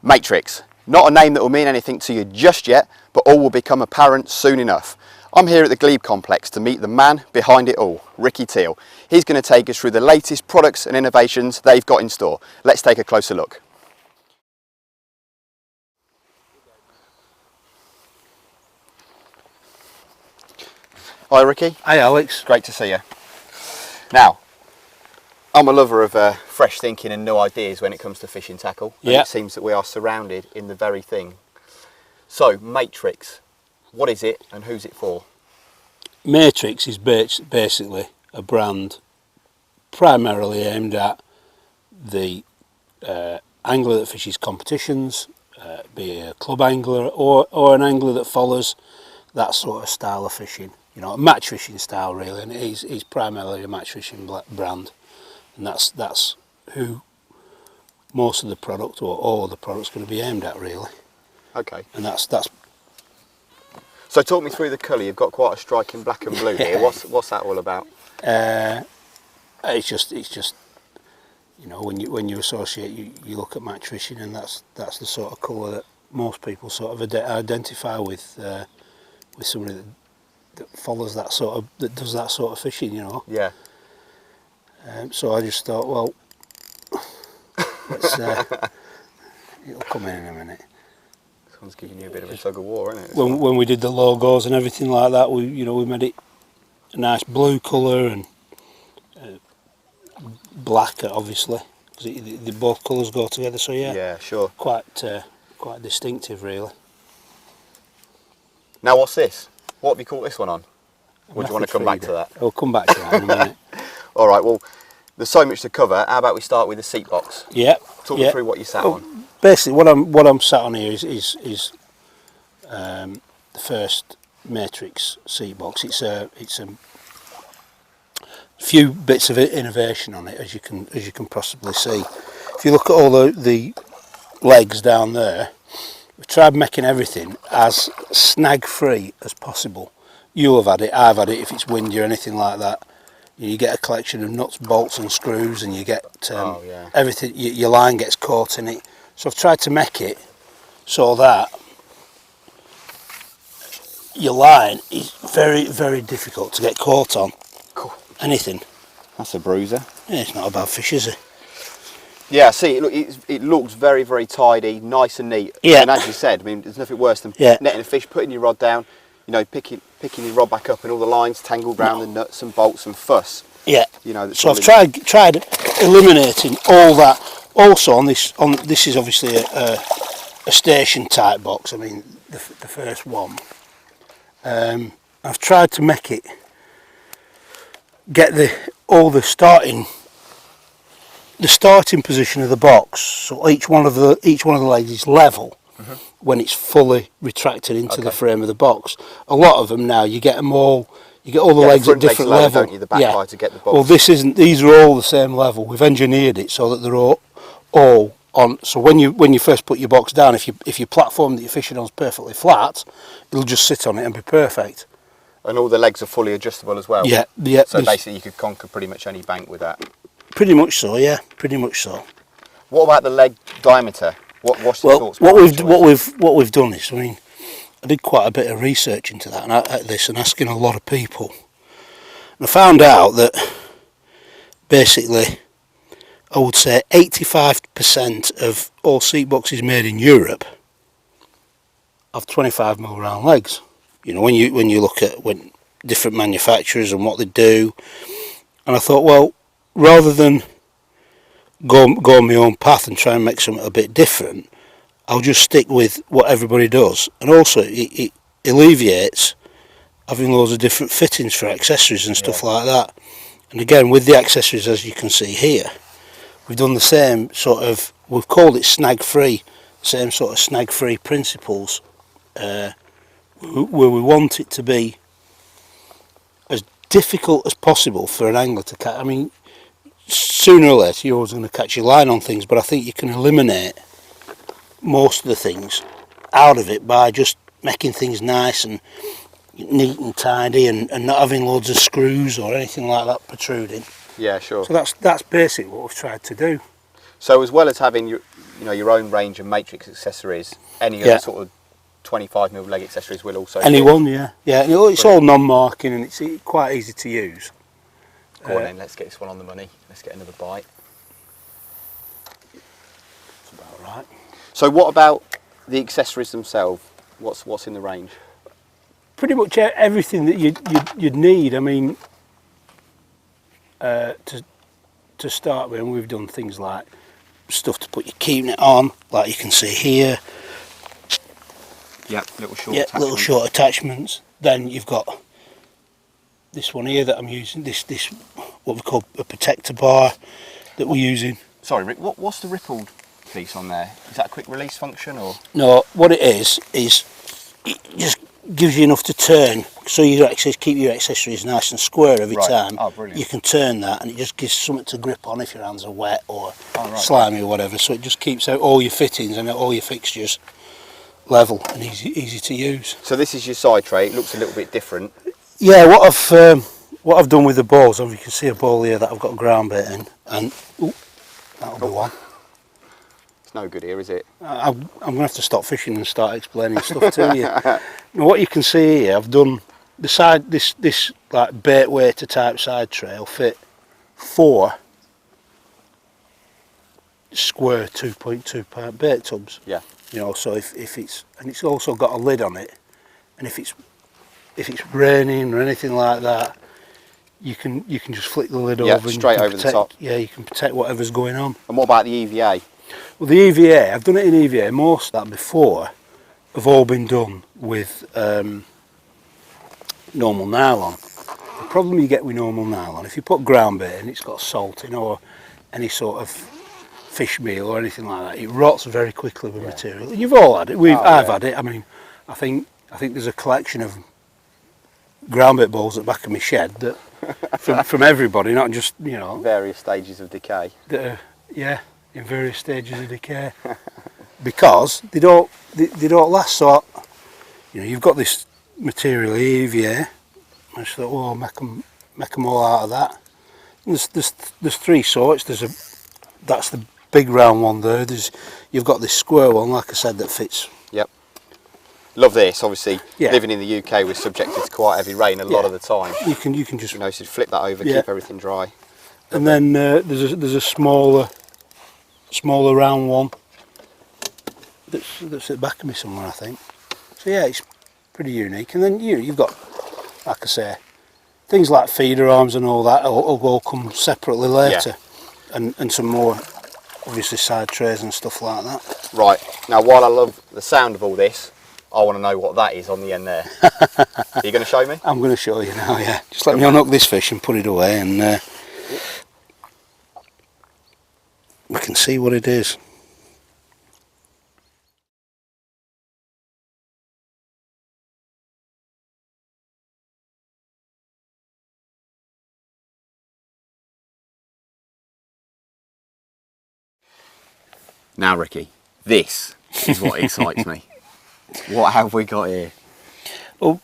Matrix, not a name that will mean anything to you just yet, but all will become apparent soon enough. I'm here at the Glebe Complex to meet the man behind it all, Richard Teale. He's going to take us through the latest products and innovations they've got in store. Let's take a closer look. Hi Ricky. Hi Alex. Great to see you. Now, I'm a lover of fresh thinking and new ideas when it comes to fishing tackle. And it seems that we are surrounded in the very thing. So, Matrix, what is it and who's it for? Matrix is basically a brand primarily aimed at the angler that fishes competitions, be a club angler or an angler that follows that sort of style of fishing. You know, a match fishing style really, and he's primarily a match fishing brand, and that's who most of the product or all of the product's going to be aimed at really. Okay. And that's. So talk me through the colour. You've got quite a striking black and blue here. What's that all about? It's just you know, when you associate, you look at match fishing, and that's the sort of colour that most people sort of identify with somebody that follows that that does that sort of fishing, you know. Yeah. So I just thought, well, let's, it'll come in a minute. This one's giving you a bit of a tug of war, isn't it? When we did the logos and everything like that, we made it a nice blue colour and black, obviously, because both colours go together. So yeah. Yeah, sure. Quite distinctive, really. Now, what's this? What have you called this one on? Or do you want to come back to that? I'll come back to that in a minute. All right, well, there's so much to cover. How about we start with the seat box? Yeah. Talk me through what you sat on. Basically, what I'm sat on here is the first Matrix seat box. It's a few bits of innovation on it, as you can possibly see. If you look at all the legs down there, we've tried making everything as snag-free as possible. You'll have had it, I've had it, if it's windy or anything like that. You get a collection of nuts, bolts and screws, and you get everything, your line gets caught in it. So I've tried to make it so that your line is very, very difficult to get caught on. Cool. Anything. That's a bruiser. Yeah, it's not a bad fish, is it? Yeah, see, it looks very, very tidy, nice and neat. Yeah. And as you said, I mean, there's nothing worse than netting a fish, putting your rod down, you know, picking your rod back up, and all the lines tangled around the nuts and bolts and fuss. Yeah. You know. So I've tried eliminating all that. Also on this is obviously a station type box. I mean, the first one. I've tried to make it get the starting position of the box, so each one of the legs is level when it's fully retracted into the frame of the box. A lot of them now, you get all the legs at different level. Don't you, the back to get the box. Well, this isn't. These are all the same level. We've engineered it so that they're all on. So when you first put your box down, if your platform that you're fishing on is perfectly flat, it'll just sit on it and be perfect. And all the legs are fully adjustable as well. Yeah. So basically, you could conquer pretty much any bank with that. Pretty much so, yeah. Pretty much so. What about the leg diameter? What's the thoughts? What we've done is, I mean, I did quite a bit of research into that and asking a lot of people, and I found out that basically, I would say 85% of all seat boxes made in Europe have 25mm round legs. You know, when you look at different manufacturers and what they do, and I thought, well, rather than go my own path and try and make something a bit different, I'll just stick with what everybody does. And also it alleviates having loads of different fittings for accessories and stuff like that. And again, with the accessories, as you can see here, we've done the same sort of, we've called it snag-free, same sort of snag-free principles, where we want it to be as difficult as possible for an angler to catch. I mean, sooner or later you're always going to catch your line on things, but I think you can eliminate most of the things out of it by just making things nice and neat and tidy and not having loads of screws or anything like that protruding. Yeah, sure. So that's basically what we've tried to do. So as well as having you know, your own range of matrix accessories, any other sort of 25mm leg accessories will also anyone fit. Yeah, and it's all non-marking and it's quite easy to use. Go on then, let's get this one on the money. Let's get another bite. That's about right. So what about the accessories themselves? What's in the range? Pretty much everything that you'd need. I mean, to start with, we've done things like stuff to put your key net on, like you can see here. Yeah, little short attachments. Then you've got this one here that I'm using. This what we call a protector bar that we're using. Sorry, Rick. What's the rippled piece on there? Is that a quick release function or? No, what it is it just gives you enough to turn, so you keep your accessories nice and square every time. Oh, brilliant. You can turn that, and it just gives something to grip on if your hands are wet or slimy or whatever. So it just keeps out all your fittings and all your fixtures level and easy to use. So this is your side tray. It looks a little bit different. Yeah, what I've done with the balls, you can see a ball here that I've got ground bait in, and that'll be one. It's no good here, is it? I'm going to have to stop fishing and start explaining stuff to you. Now, what you can see here, I've done the side, this like bait waiter type side tray will fit 4 square 2.2 pound bait tubs. Yeah. You know, so if it's, and it's also got a lid on it, and if it's raining or anything like that, you can just flick the lid over and straight over the top. Yeah, you can protect whatever's going on. And what about the EVA? Well, the EVA, I've done it in EVA. Most of that before have all been done with normal nylon. The problem you get with normal nylon, if you put ground bait and it's got salt in or any sort of fish meal or anything like that, it rots very quickly with material. You've all had it. I've had it. I mean, I think there's a collection of ground bait balls at the back of my shed that from everybody, not just, you know, various stages of decay. That are, in various stages of decay, because they don't last. So, you know, you've got this material EVA. I just thought, well, make them all out of that. And there's 3 sorts. That's the big round one there. You've got this square one, like I said, that fits. Yep. Love this. Obviously, living in the UK, we're subjected to quite heavy rain a lot of the time. You can just, you know, so flip that over, keep everything dry. And then there's a smaller round one that's at the back of me somewhere, I think. So yeah, it's pretty unique. And then you've got, like I say, things like feeder arms and all that will all come separately later, and some more obviously side trays and stuff like that. Right, now while I love the sound of all this, I want to know what that is on the end there. Are you going to show me? I'm going to show you now, yeah. Just let me unhook this fish and put it away, and we can see what it is. Now, Ricky, this is what excites me. What have we got here? Well,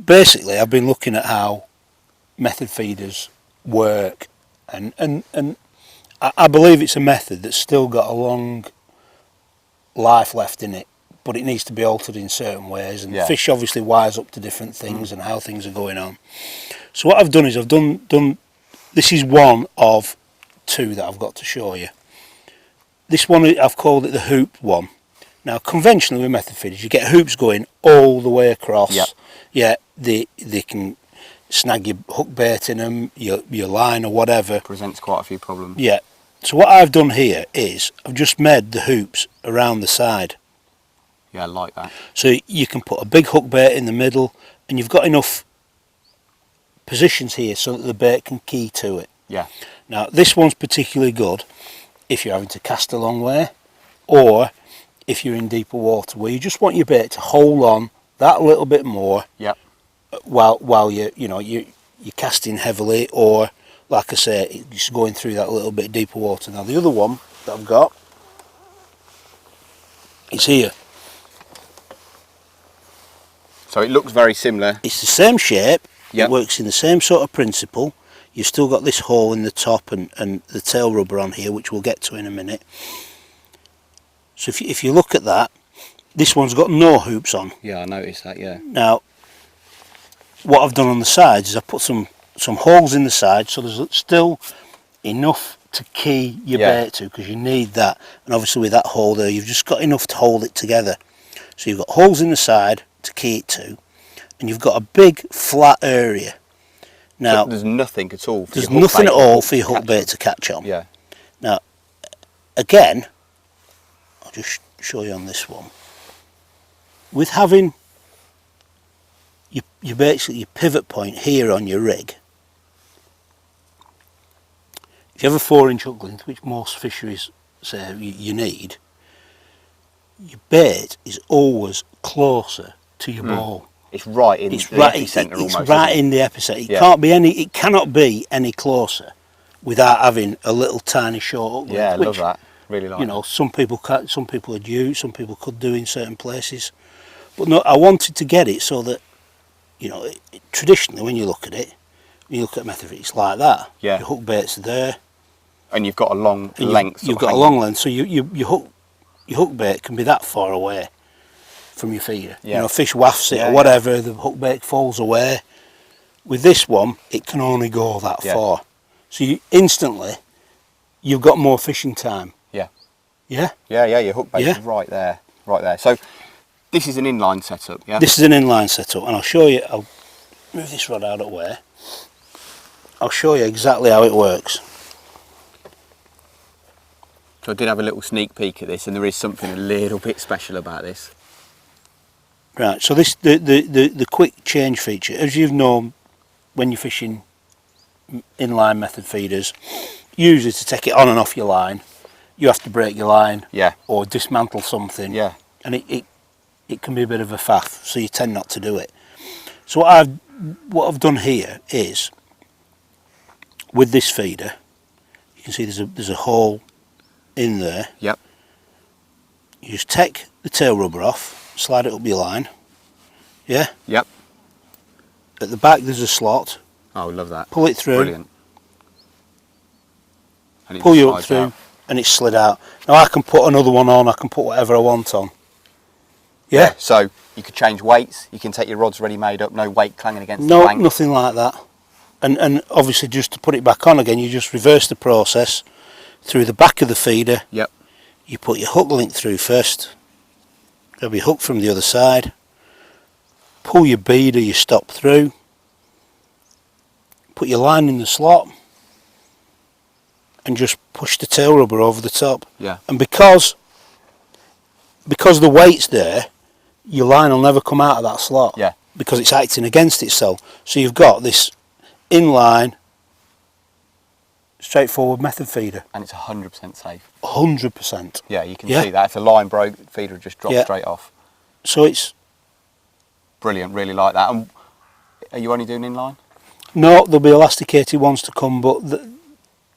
basically, I've been looking at how method feeders work, and I believe it's a method that's still got a long life left in it, but it needs to be altered in certain ways, and fish obviously wise up to different things and how things are going on. So what I've done is I've done this is one of 2 that I've got to show you. This one, I've called it the hoop one. Now, conventionally with method feeders, you get hoops going all the way across. Yep. Yeah, they can snag your hook bait in them, your line or whatever. Presents quite a few problems. Yeah. So what I've done here is I've just made the hoops around the side. Yeah, I like that. So you can put a big hook bait in the middle, and you've got enough positions here so that the bait can key to it. Yeah. Now, this one's particularly good if you're having to cast a long way, or if you're in deeper water where you just want your bait to hold on that little bit more. Yep. While you're casting heavily, or like I say, just going through that little bit deeper water. Now the other one that I've got is here. So it looks very similar. It's the same shape. Yep. It works in the same sort of principle. You've still got this hole in the top and the tail rubber on here, which we'll get to in a minute. So if you look at that, this one's got no hoops on. Yeah, I noticed that, yeah. Now, what I've done on the sides is I've put some holes in the side, so there's still enough to key your bait to, because you need that. And obviously with that hole there, you've just got enough to hold it together. So you've got holes in the side to key it to, and you've got a big flat area. Now, but there's nothing at all. There's nothing at all for your hook bait to catch on. Yeah. Now, again, I'll just show you on this one. With having your basically your pivot point here on your rig, if you have a 4-inch hook length, which most fisheries say you need, your bait is always closer to your ball. It's right in the epicenter almost. It's right in the epicenter. It cannot be any closer without having a little tiny short hook length. Yeah, I love that. Really like. You know, some people would use, some people could do in certain places. But no, I wanted to get it so that, you know, traditionally when you look at it, when you look at method, it's like that. Yeah. Your hook bait's there. And you've got a long length. You've got a long length, so your hook bait can be that far away from your feeder. Yeah. You know, fish wafts it or whatever, the hook bait falls away. With this one, it can only go that far. So you've got more fishing time. Yeah. Yeah? Yeah, your hook bait is right there. So this is an inline setup, yeah? This is an inline setup, and I'll show you, I'll move this rod out of the way. I'll show you exactly how it works. So I did have a little sneak peek at this, and there is something a little bit special about this. Right, so this the quick change feature, as you've known when you're fishing inline method feeders, usually to take it on and off your line, you have to break your line or dismantle something, and it can be a bit of a faff, so you tend not to do it. So what I've done here is, with this feeder, you can see there's a hole in there. Yep. You just take the tail rubber off, slide it up your line. Yeah? Yep. At the back there's a slot. Oh, I love that. Pull it through. Brilliant. And pull you up through and it's slid out. Now I can put another one on, I can put whatever I want on. Yeah? So you could change weights, you can take your rods ready made up, no weight clanging against the plank. No, nothing like that. And obviously just to put it back on again, you just reverse the process through the back of the feeder. Yep. You put your hook link through first, grab your hook from the other side, pull your bead or your stop through, put your line in the slot, and just push the tail rubber over the top. Yeah. And because the weight's there, your line will never come out of that slot. Yeah. Because it's acting against itself. So you've got this inline, straightforward method feeder. And it's 100% safe. 100%. Yeah, you can see that. If the line broke, the feeder would just drop straight off. So it's brilliant, really like that. And are you only doing inline? No, there'll be elasticated ones to come, but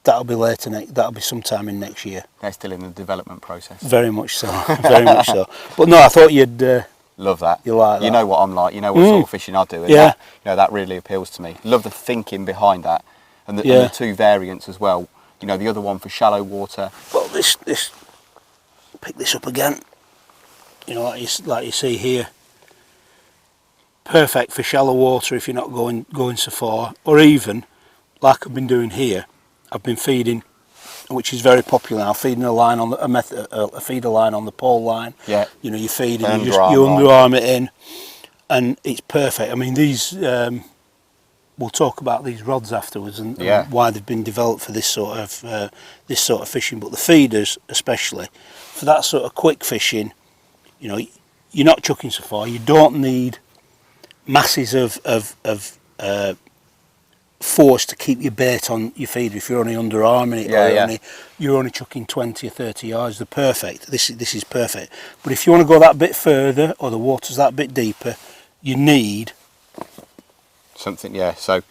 that'll be later. That'll be sometime in next year. They're still in the development process. Very much so. Very much so. But no, I thought you'd love that. You like that. You know what I'm like. You know what sort of fishing I do. And that, that really appeals to me. Love the thinking behind that, and the two variants as well. You know, the other one for shallow water. Well, this pick this up again. You know, like you see here. Perfect for shallow water if you're not going so far, or even like I've been doing here. I've been feeding, which is very popular now. Feeding a line on a feeder line on the pole line. Yeah. You know, you're feeding, you underarm it in, and it's perfect. I mean, these we'll talk about these rods afterwards and why they've been developed for this sort of fishing. But the feeders, especially for that sort of quick fishing, you know, you're not chucking so far. You don't need masses of force to keep your bait on your feeder if you're only underarming it, you're only chucking 20 or 30 yards. They're perfect. This is perfect. But if you want to go that bit further, or the water's that bit deeper, you need something. So